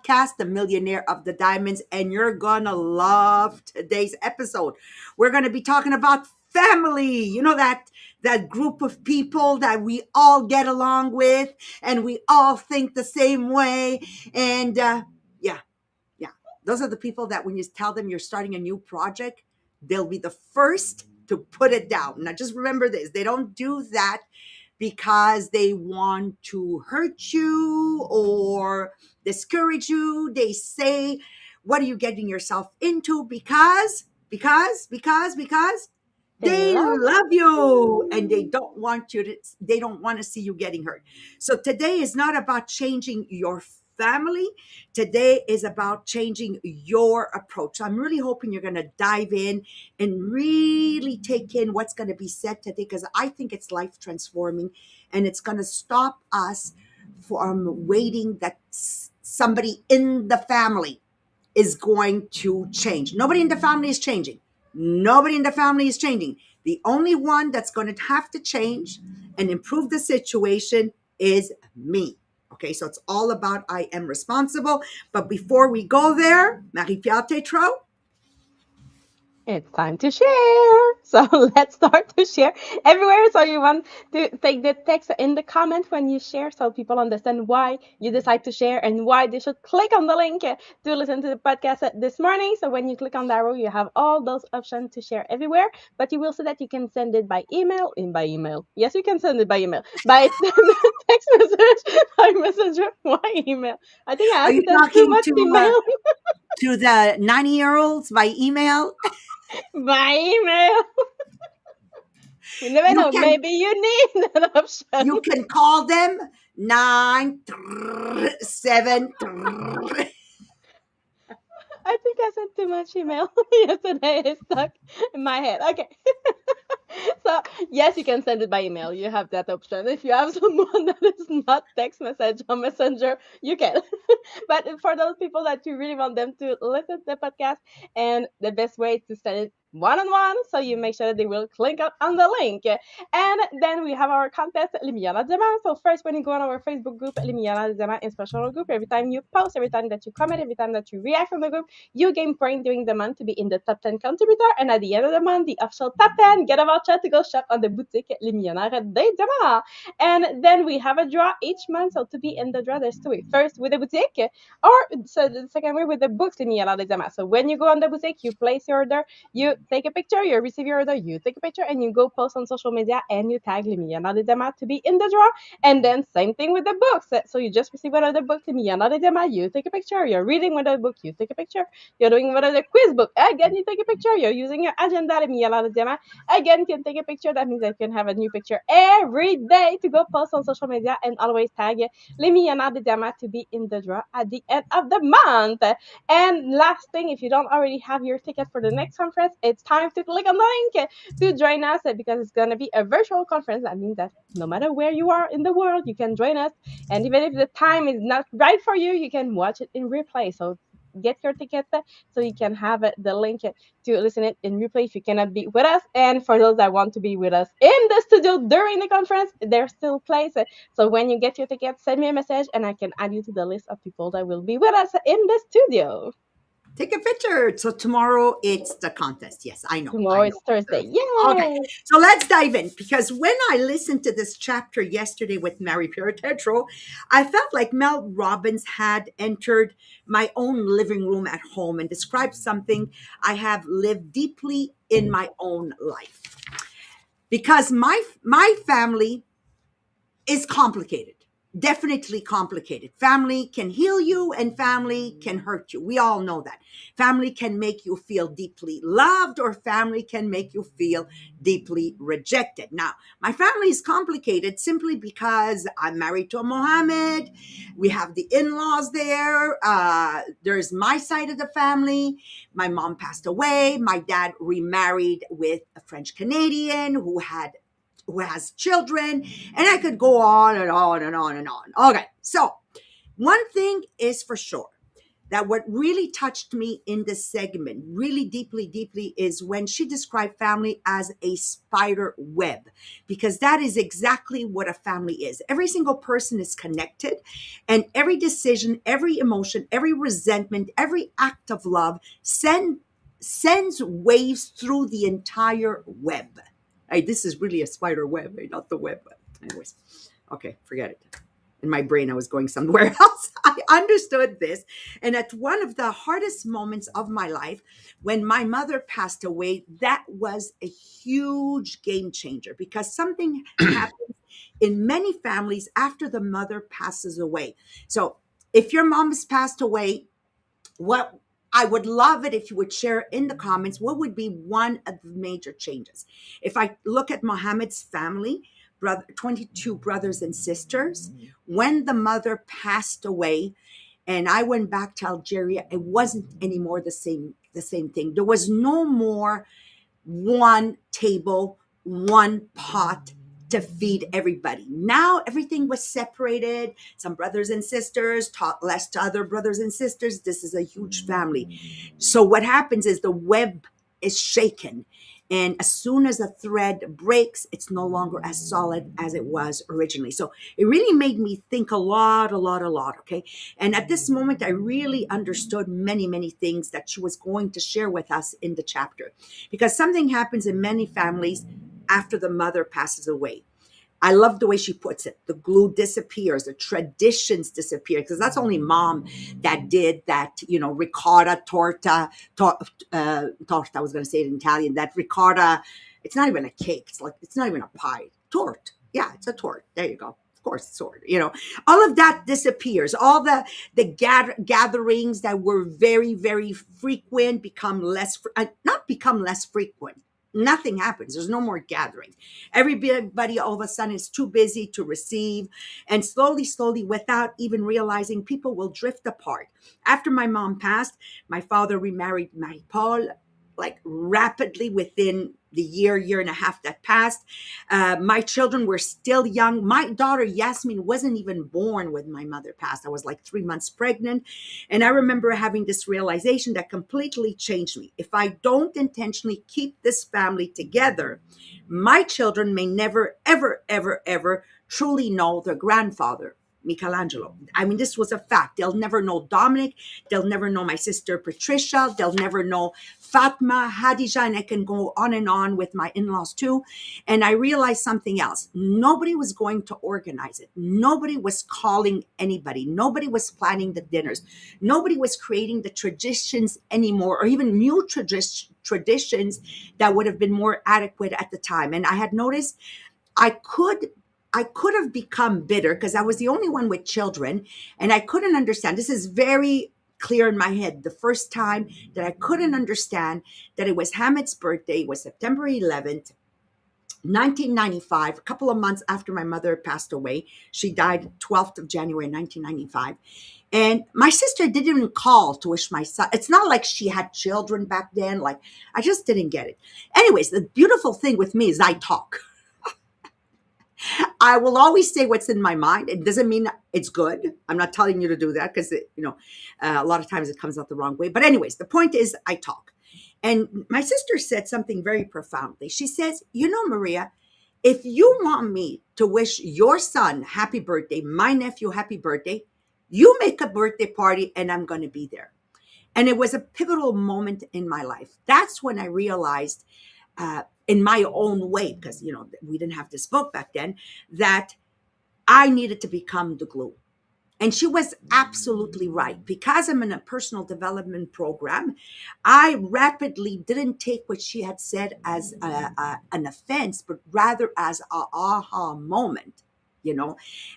podcast, The Millionaire of the Diamonds, and you're gonna love today's episode. We're gonna be talking about family. You know that group of people that we all get along with, and we all think the same way. And yeah, yeah, those are the people that when you tell them you're starting a new project, they'll be the first to put it down. Now, just remember this: they don't do that because they want to hurt you or discourage you. They say, what are you getting yourself into? Because They they love love you and you. they don't want to see you getting hurt. So today is not about changing your family. Today is about changing your approach. So I'm really hoping you're going to dive in and really take in what's going to be said today, because I think it's life transforming and it's going to stop us from waiting that somebody in the family is going to change. Nobody in the family is changing. Nobody in the family is changing. The only one that's going to have to change and improve the situation is me. Okay, so it's all about I am responsible. But before we go there, Marie-Pierre Tétrault, It's time to share. So let's start to share everywhere. So you want to take the text in the comment when you share so people understand why you decide to share and why they should click on the link to listen to the podcast this morning. So when you click on the arrow, you have all those options to share everywhere. But you will see that you can send it by email. By email. Yes, you can send it by email. By text message, by messenger, by email. I think I are asked you them too talking much email. to the 90-year-olds by email? By email. You never You know. can Maybe you need an option. you can call them 9 7. I think I sent too much email yesterday. It's stuck in my head. Okay. So yes, you can send it by email. You have that option. If you have someone that is not text message or messenger, you can. But for those people that you really want them to listen to the podcast, and the best way is to send it one on one, so you make sure that they will click on the link. And then we have our contest, Les Millionnaires des Diamants. So first, when you go on our Facebook group, Les Millionnaires des Diamants Inspirational Group, every time you post, every time that you comment, every time that you react on the group, you gain points during the month to be in the top 10 contributor. And at the end of the month, the official top 10 get a voucher to go shop on the boutique Les Millionnaires des Diamants. And then we have a draw each month. So to be in the draw, there's two ways. First, with the boutique, or so the second way with the books Les Millionnaires des Diamants. So when you go on the boutique, you place your order, you take a picture, you receive your order, you take a picture, and you go post on social media and you tag Les Millionnaires des Diamants to be in the draw. And then same thing with the books. So you just receive one of the books, Les Millionnaires des Diamants, you take a picture, you're reading one of the book, you take a picture, you're doing one of the quiz book, again, you take a picture, you're using your agenda, Les Millionnaires des Diamants, again, you can take a picture. That means that you can have a new picture every day to go post on social media and always tag Les Millionnaires des Diamants to be in the draw at the end of the month. And last thing, if you don't already have your ticket for the next conference, it's time to click on the link to join us, because it's going to be a virtual conference. That means that no matter where you are in the world, you can join us. And even if the time is not right for you, you can watch it in replay. So get your ticket so you can have the link to listen it in replay if you cannot be with us. And for those that want to be with us in the studio during the conference, there's still place. So when you get your ticket, send me a message and I can add you to the list of people that will be with us in the studio. Take a picture. So tomorrow it's the contest. Yes, I know. Tomorrow I know. is Thursday. Okay, Yay! so let's dive in, because when I listened to this chapter yesterday with Marie-Pierre Tétrault, I felt like Mel Robbins had entered my own living room at home and described something I have lived deeply in my own life. Because my family is complicated. Definitely complicated. Family can heal you and family can hurt you. We all know that. Family can make you feel deeply loved, or family can make you feel deeply rejected. Now, my family is complicated simply because I'm married to a Mohammed. We have the in-laws there. There's my side of the family. My mom passed away. My dad remarried with a French Canadian who has children, and I could go on and on and on and on. Okay, so one thing is for sure. that what really touched me in this segment, really deeply, deeply, is when she described family as a spider web, because that is exactly what a family is. Every single person is connected, and every decision, every emotion, every resentment, every act of love sends waves through the entire web. Hey, this is really a spider web, eh, not the web. Anyways, okay, forget it. In my brain, I was going somewhere else. I understood this. And at one of the hardest moments of my life, when my mother passed away, that was a huge game changer, because something happens in many families after the mother passes away. So if your mom has passed away, what I would love it if you would share in the comments what would be one of the major changes. If I look at Mohammed's family, 22 brothers and sisters, when the mother passed away and I went back to Algeria, it wasn't anymore the same thing. There was no more one table, one pot to feed everybody. Now everything was separated. Some brothers and sisters taught less to other brothers and sisters. This is a huge family. So what happens is the web is shaken. And as soon as a thread breaks, it's no longer as solid as it was originally. So it really made me think a lot, a lot, a lot. Okay. And at this moment, I really understood many, many things that she was going to share with us in the chapter, because something happens in many families after the mother passes away. I love the way she puts it. The glue disappears, the traditions disappear, because that's only mom that did that, ricotta, torta, I was going to say it in Italian, that ricotta, it's not even a cake. It's not even a pie. Tort. Yeah, it's a tort. There you go. Of course, sword. All of that disappears. All the gatherings that were very, very frequent become less, not become less frequent. Nothing happens. There's no more gatherings. Everybody all of a sudden is too busy to receive. And slowly, slowly, without even realizing, people will drift apart. After my mom passed, my father remarried Marie-Paul, like rapidly within the year and a half that passed. My children were still young. My daughter, Yasmin, wasn't even born when my mother passed. I was like 3 months pregnant. And I remember having this realization that completely changed me. If I don't intentionally keep this family together, my children may never, ever, ever, ever truly know their grandfather, Michelangelo. I mean, this was a fact. They'll never know Dominic. They'll never know my sister Patricia. They'll never know Fatma, Hadija, and I can go on and on with my in-laws too. And I realized something else. Nobody was going to organize it. Nobody was calling anybody. Nobody was planning the dinners. Nobody was creating the traditions anymore, or even new traditions that would have been more adequate at the time. And I had noticed I could have become bitter because I was the only one with children, and I couldn't understand. This is very clear in my head. The first time that I couldn't understand that it was Hamid's birthday was September 11th, 1995, a couple of months after my mother passed away. She died 12th of January, 1995. And my sister didn't even call to wish my son. It's not like she had children back then. Like, I just didn't get it. Anyways, the beautiful thing with me is I talk. I will always say what's in my mind. It doesn't mean it's good. I'm not telling you to do that because, a lot of times it comes out the wrong way. But anyways, the point is I talk. And my sister said something very profoundly. She says, Maria, if you want me to wish your son happy birthday, my nephew happy birthday, you make a birthday party and I'm going to be there. And it was a pivotal moment in my life. That's when I realized, in my own way, because, we didn't have this book back then, that I needed to become the glue. And she was absolutely right. Because I'm in a personal development program, I rapidly didn't take what she had said as an offense, but rather as an aha moment.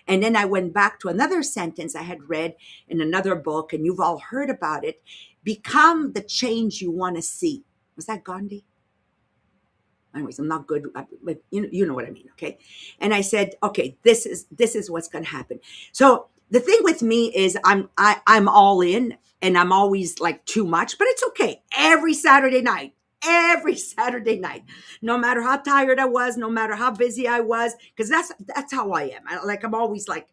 And then I went back to another sentence I had read in another book, and you've all heard about it. Become the change you want to see. Was that Gandhi? Anyways, I'm not good, but you know what I mean, okay? And I said, okay, this is what's going to happen. So the thing with me is I'm all in, and I'm always like too much, but it's okay. Every Saturday night, no matter how tired I was, no matter how busy I was, because that's how I am. I'm always like,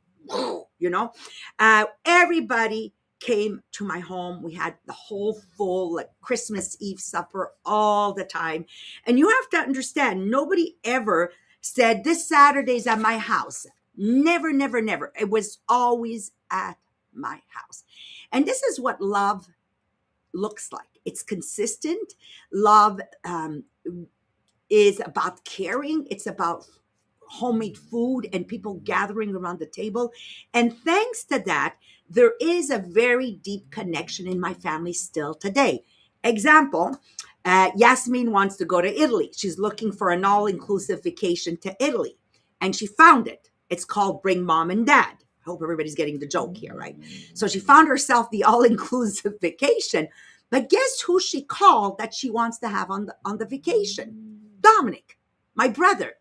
everybody came to my home. We had the whole full like Christmas Eve supper all the time. And you have to understand, nobody ever said this Saturday's at my house. Never, never, never. It was always at my house. And this is what love looks like. It's consistent. Love is about caring. It's about homemade food and people gathering around the table. And thanks to that, there is a very deep connection in my family still today. Example, Yasmin wants to go to Italy. She's looking for an all inclusive vacation to Italy, and she found it. It's called Bring Mom and Dad. I hope everybody's getting the joke here, right? So she found herself the all inclusive vacation. But guess who she called that she wants to have on the vacation? Dominic, my brother.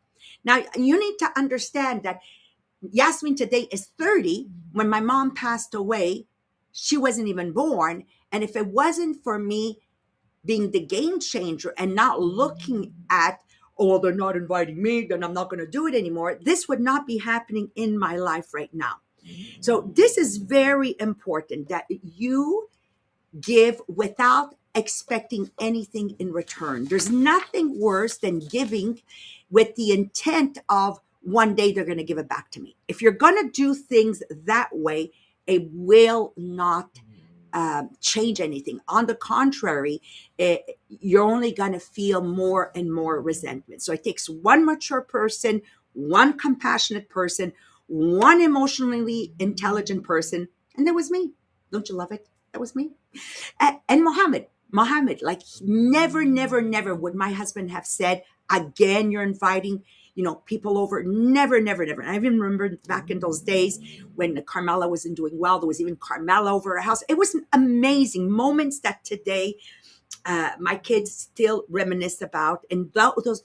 Now, you need to understand that Yasmin today is 30. When my mom passed away, she wasn't even born. And if it wasn't for me being the game changer and not looking at, oh, they're not inviting me, then I'm not going to do it anymore, this would not be happening in my life right now. So this is very important that you give without expecting anything in return. There's nothing worse than giving with the intent of one day they're going to give it back to me. If you're going to do things that way, it will not change anything. On the contrary, you're only going to feel more and more resentment. So it takes one mature person, one compassionate person, one emotionally intelligent person, and that was me. Don't you love it? That was me. And Mohammed, like never, never, never would my husband have said, again, you're inviting, people over. Never, never, never. And I even remember back in those days when Carmela wasn't doing well, there was even Carmela over our house. It was amazing moments that today my kids still reminisce about. And those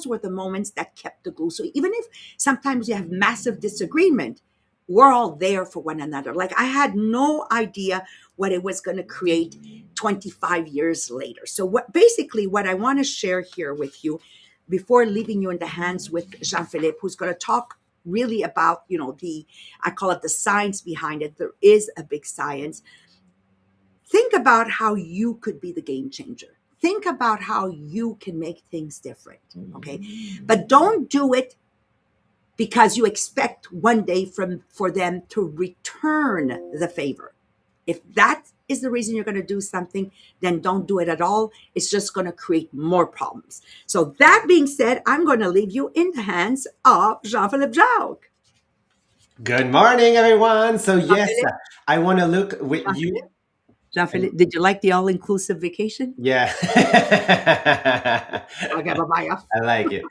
were the moments that kept the glue. So even if sometimes you have massive disagreement, we're all there for one another. Like I had no idea what it was going to create 25 years later. So what I want to share here with you before leaving you in the hands with Jean-Philippe, who's going to talk really about, I call it the science behind it. There is a big science. Think about how you could be the game changer. Think about how you can make things different. Okay. But don't do it because you expect one day for them to return the favor. If that is the reason you're going to do something, then don't do it at all. It's just going to create more problems. So that being said, I'm going to leave you in the hands of Jean-Philippe Jacques. Good morning, everyone. So yes, Jean-Philippe, I want to look with you. Jean-Philippe, did you like the all-inclusive vacation? Yeah. Okay, bye-bye. I like it.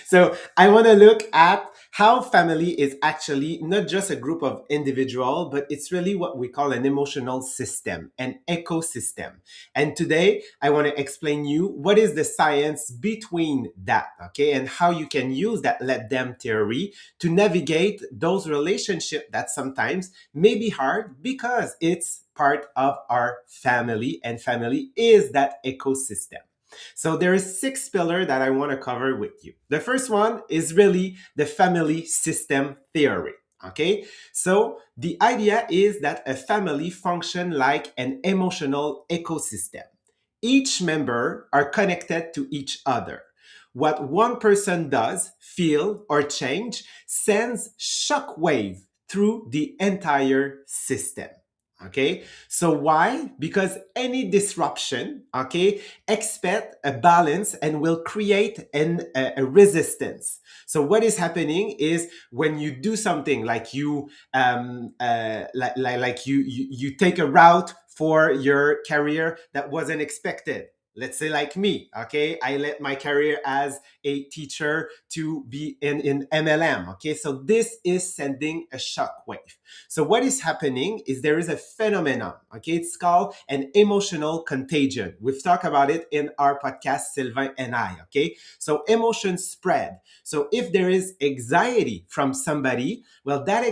So I want to look at how family is actually not just a group of individuals, but it's really what we call an emotional system, an ecosystem. And today I want to explain you what is the science between that, okay, and how you can use that let them theory to navigate those relationships that sometimes may be hard because it's part of our family, and family is that ecosystem. So there is six pillars that I want to cover with you. The first one is really the family system theory. Okay, so the idea is that a family function like an emotional ecosystem. Each member are connected to each other. What one person does, feel, or change sends shockwave through the entire system. Okay, so why? Because any disruption, okay, expect a balance and will create a resistance. So what is happening is when you do something like you take a route for your career that wasn't expected. Let's say like me, okay, I let my career as a teacher to be in MLM. Okay, so this is sending a shockwave. So what is happening is there is a phenomenon, okay? It's called an emotional contagion. We've talked about it in our podcast, Sylvain and I, okay? So emotions spread. So if there is anxiety from somebody, well, that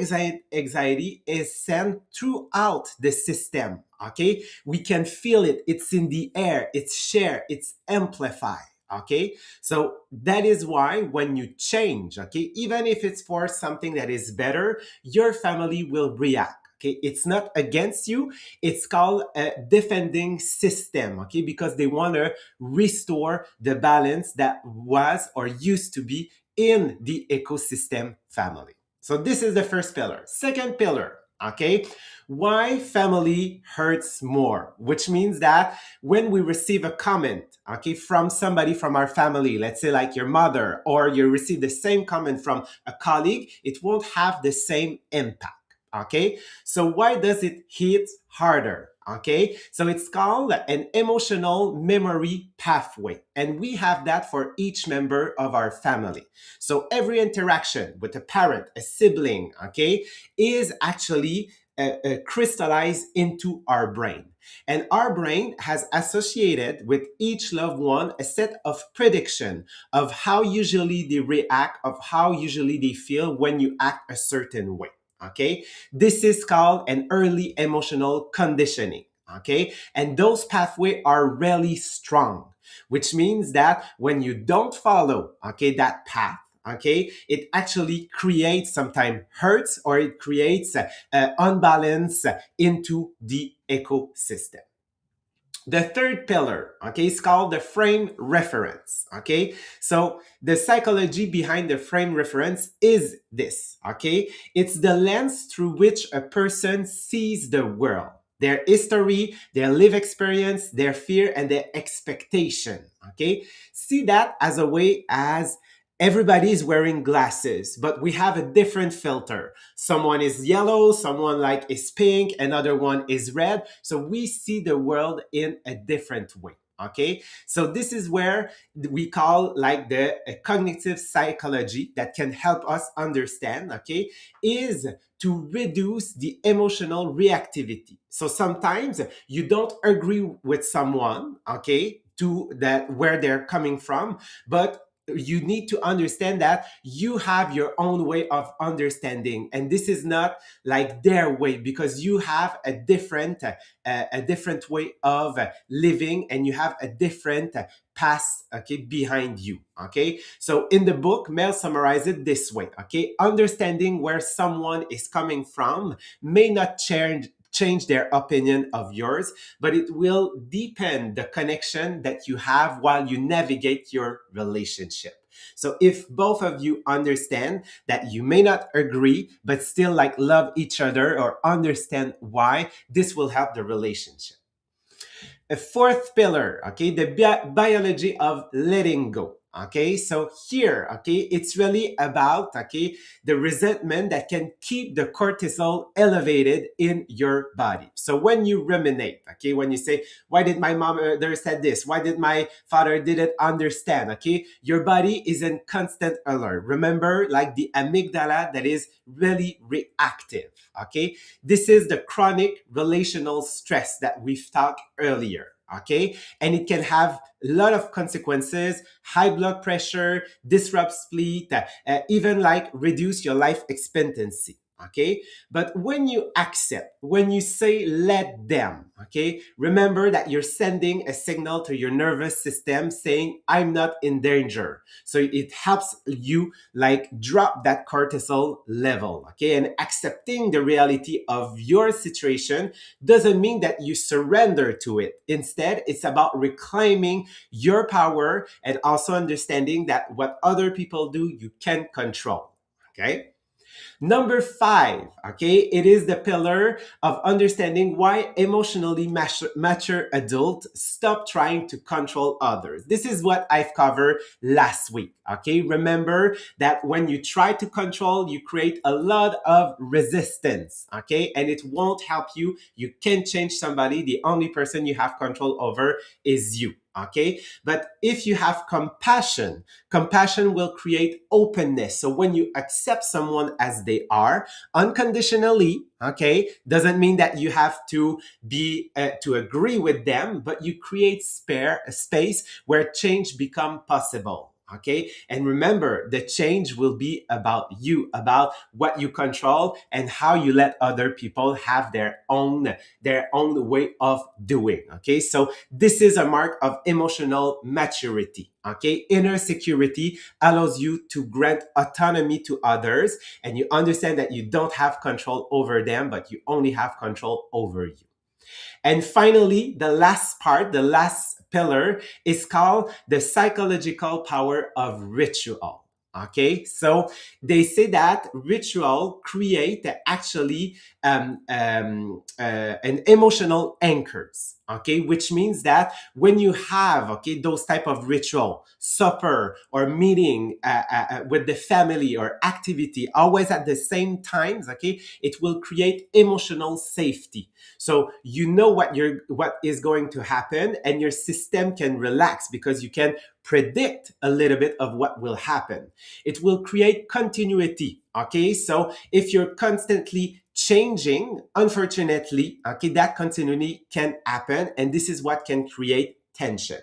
anxiety is sent throughout the system, okay? We can feel it. It's in the air. It's shared. It's amplified. Okay, so that is why when you change, okay, even if it's for something that is better, your family will react. Okay, it's not against you, it's called a defending system, okay, because they want to restore the balance that was or used to be in the ecosystem family. So this is the first pillar. Second pillar, okay, why family hurts more, which means that when we receive a comment, okay, from somebody from our family, let's say like your mother, or you receive the same comment from a colleague, it won't have the same impact. Okay, so why does it hit harder? Okay, so it's called an emotional memory pathway, and we have that for each member of our family. So every interaction with a parent, a sibling, okay, is actually crystallized into our brain. And our brain has associated with each loved one a set of prediction of how usually they react, of how usually they feel when you act a certain way. Okay, this is called an early emotional conditioning. Okay, and those pathways are really strong, which means that when you don't follow, okay, that path, okay, it actually creates sometimes hurts, or it creates unbalance into the ecosystem. The third pillar, okay, is called the frame reference. Okay, so the psychology behind the frame reference is this. Okay, it's the lens through which a person sees the world, their history, their life experience, their fear, and their expectation. Okay, see that as a way as everybody is wearing glasses, but we have a different filter. Someone is yellow, someone like is pink, another one is red. So we see the world in a different way. Okay, so this is where we call like the cognitive psychology that can help us understand, okay, is to reduce the emotional reactivity. So sometimes you don't agree with someone, okay, to that where they're coming from, but you need to understand that you have your own way of understanding, and this is not like their way, because you have a different way of living, and you have a different past, okay, behind you. Okay, so in the book, Mel summarized it this way. Okay, understanding where someone is coming from may not change their opinion of yours, but it will deepen the connection that you have while you navigate your relationship. So if both of you understand that you may not agree, but still like love each other or understand why, this will help the relationship. A fourth pillar, okay, the biology of letting go. Okay, so here, okay, it's really about, okay, the resentment that can keep the cortisol elevated in your body. So when you ruminate, okay, when you say, why did my mother said this? Why did my father didn't understand? Okay, your body is in constant alert. Remember, like the amygdala that is really reactive. Okay, this is the chronic relational stress that we've talked earlier. Okay, and it can have a lot of consequences: high blood pressure, disrupt sleep, even like reduce your life expectancy. Okay, but when you accept, when you say let them, okay, remember that you're sending a signal to your nervous system saying I'm not in danger. So it helps you like drop that cortisol level. Okay, and accepting the reality of your situation doesn't mean that you surrender to it. Instead, it's about reclaiming your power and also understanding that what other people do, you can't control. Okay. Number five, okay, it is the pillar of understanding why emotionally mature adults stop trying to control others. This is what I've covered last week, okay? Remember that when you try to control, you create a lot of resistance, okay? And it won't help you. You can't change somebody. The only person you have control over is you, okay? But if you have compassion, compassion will create openness. So when you accept someone as they are unconditionally, okay, doesn't mean that you have to be to agree with them, but you create spare a space where change become possible. Okay. And remember, the change will be about you, about what you control and how you let other people have their own way of doing. Okay. So this is a mark of emotional maturity. Okay. Inner security allows you to grant autonomy to others, and you understand that you don't have control over them, but you only have control over you. And finally, the last part, the last pillar is called the psychological power of ritual. Okay, so they say that ritual create actually an emotional anchors. Okay, which means that when you have those type of ritual, supper or meeting with the family or activity, always at the same times, okay, it will create emotional safety, so you know what is going to happen, and your system can relax because you can predict a little bit of what will happen. It will create continuity. Okay, so if you're constantly changing, unfortunately, okay, that continuity can happen, and this is what can create tension.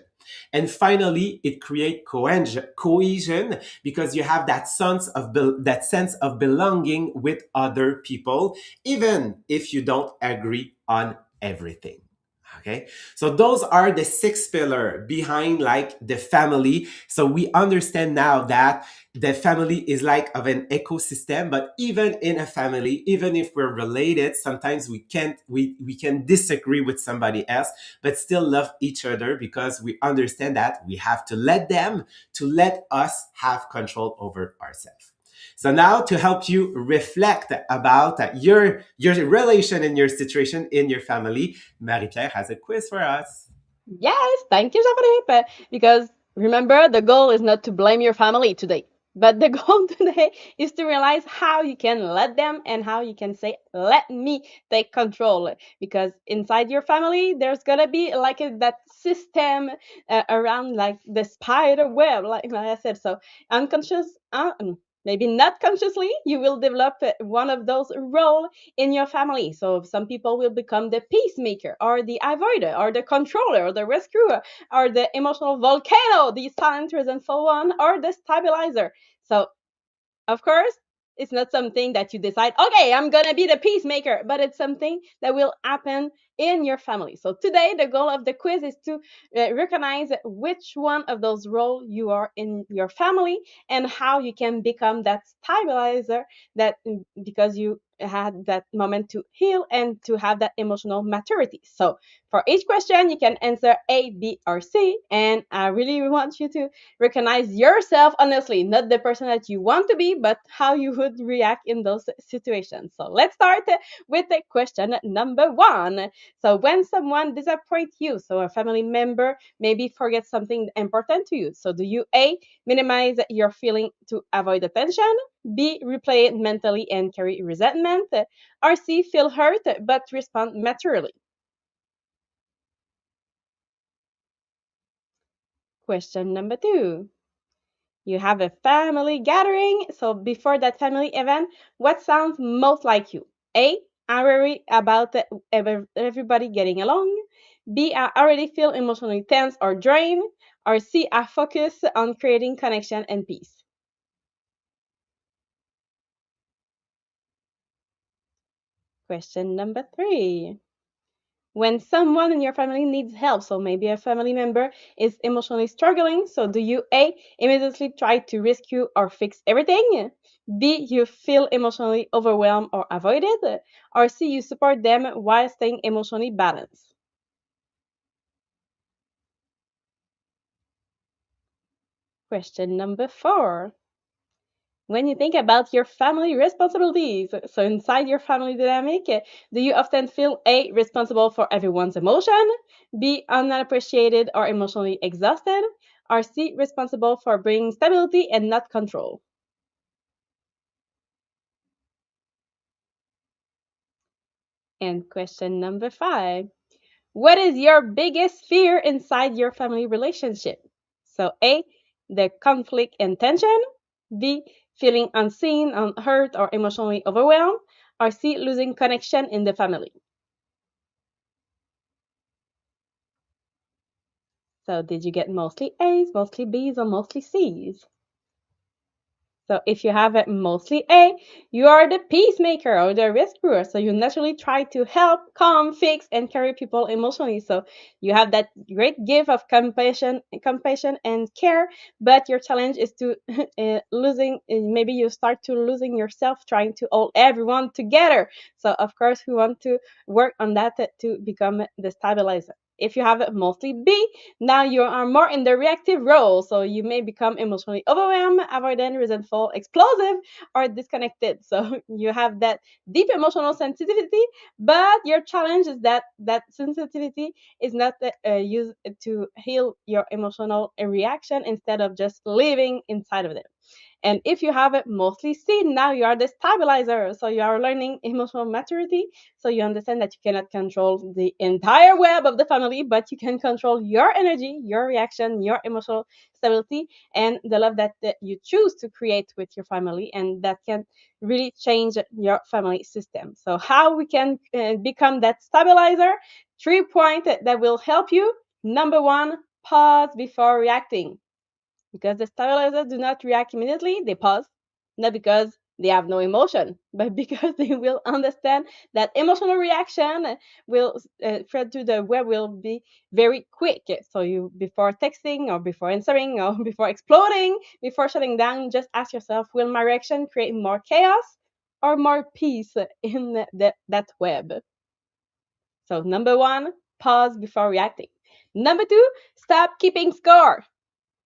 And finally, it creates cohesion because you have that sense of belonging with other people, even if you don't agree on everything. Okay, so those are the six pillars behind like the family. So we understand now that the family is like of an ecosystem, but even in a family, even if we're related, sometimes we can disagree with somebody else, but still love each other because we understand that we have to let them to let us have control over ourselves. So now to help you reflect about your relation and your situation in your family, Marie-Claire has a quiz for us. Yes, thank you, Jean-Philippe. Because remember, the goal is not to blame your family today, but the goal today is to realize how you can let them and how you can say, let me take control. Because inside your family, there's gonna be like that system around like the spider web, like I said. So unconscious, maybe not consciously, you will develop one of those roles in your family. So some people will become the peacemaker or the avoider or the controller or the rescuer or the emotional volcano, the silent resentful one, or the stabilizer. So of course, it's not something that you decide, okay, I'm gonna be the peacemaker, but it's something that will happen in your family. So today, the goal of the quiz is to recognize which one of those roles you are in your family and how you can become that stabilizer that because you had that moment to heal and to have that emotional maturity. So for each question, you can answer A, B, or C. And I really want you to recognize yourself honestly, not the person that you want to be, but how you would react in those situations. So let's start with the question number one. So when someone disappoints you, so a family member maybe forgets something important to you, so do you A, minimize your feeling to avoid attention, B, replay it mentally and carry resentment, or C, feel hurt but respond maturely? Question number two. You have a family gathering. So before that family event, what sounds most like you? A, I worry about everybody getting along. B, I already feel emotionally tense or drained. Or C, I focus on creating connection and peace. Question number three. When someone in your family needs help, so maybe a family member is emotionally struggling, so do you A, immediately try to rescue or fix everything? B, you feel emotionally overwhelmed or avoided? Or C, you support them while staying emotionally balanced? Question number four. When you think about your family responsibilities, so inside your family dynamic, do you often feel A, responsible for everyone's emotion, B, unappreciated or emotionally exhausted, or C, responsible for bringing stability and not control? And question number five. What is your biggest fear inside your family relationship? So A, the conflict and tension, B, feeling unseen, unheard, or emotionally overwhelmed, or C, losing connection in the family. So did you get mostly A's, mostly B's, or mostly C's? So if you have a mostly A, you are the peacemaker or the rescuer. So you naturally try to help, calm, fix, and carry people emotionally. So you have that great gift of compassion and care. But your challenge is to losing. Maybe you start to losing yourself, trying to hold everyone together. So of course, we want to work on that to become the stabilizer. If you have mostly B, now you are more in the reactive role, so you may become emotionally overwhelmed, avoidant, resentful, explosive, or disconnected. So you have that deep emotional sensitivity, but your challenge is that that sensitivity is not used to heal your emotional reaction instead of just living inside of them. And if you have it mostly seen, now you are the stabilizer. So you are learning emotional maturity. So you understand that you cannot control the entire web of the family, but you can control your energy, your reaction, your emotional stability, and the love that you choose to create with your family. And that can really change your family system. So how we can become that stabilizer? 3 points that will help you. Number one, pause before reacting, because the stabilizers do not react immediately, they pause, not because they have no emotion, but because they will understand that emotional reaction will spread to the web will be very quick. So you, before texting or before answering or before exploding, before shutting down, just ask yourself, will my reaction create more chaos or more peace in that web? So number one, pause before reacting. Number two, stop keeping score.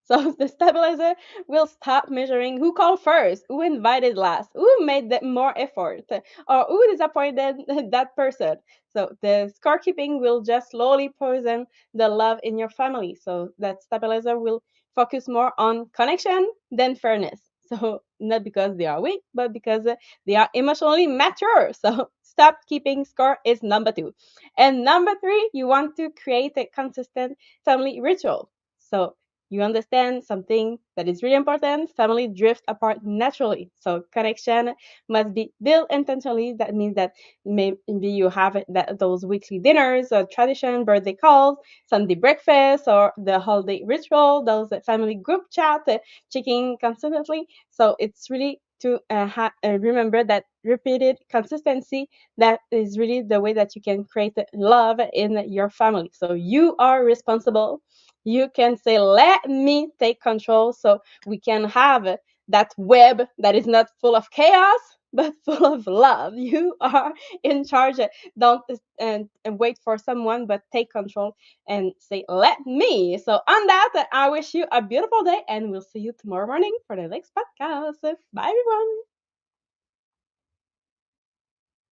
So the stabilizer will stop measuring who called first, who invited last, who made the more effort, or who disappointed that person. So the scorekeeping will just slowly poison the love in your family. So that stabilizer will focus more on connection than fairness. So not because they are weak, but because they are emotionally mature. So stop keeping score is number two. And number three, you want to create a consistent family ritual. So you understand something that is really important. Family drift apart naturally. So connection must be built intentionally. That means that maybe you have those weekly dinners or tradition, birthday calls, Sunday breakfast, or the holiday ritual, those family group chat, checking constantly. So it's really to remember that repeated consistency, that is really the way that you can create love in your family. So you are responsible. You can say, let me take control, so we can have that web that is not full of chaos but full of love. You are in charge. Don't and wait for someone, but take control and say, let me. So on that, I wish you a beautiful day, and we'll see you tomorrow morning for the next podcast. Bye everyone.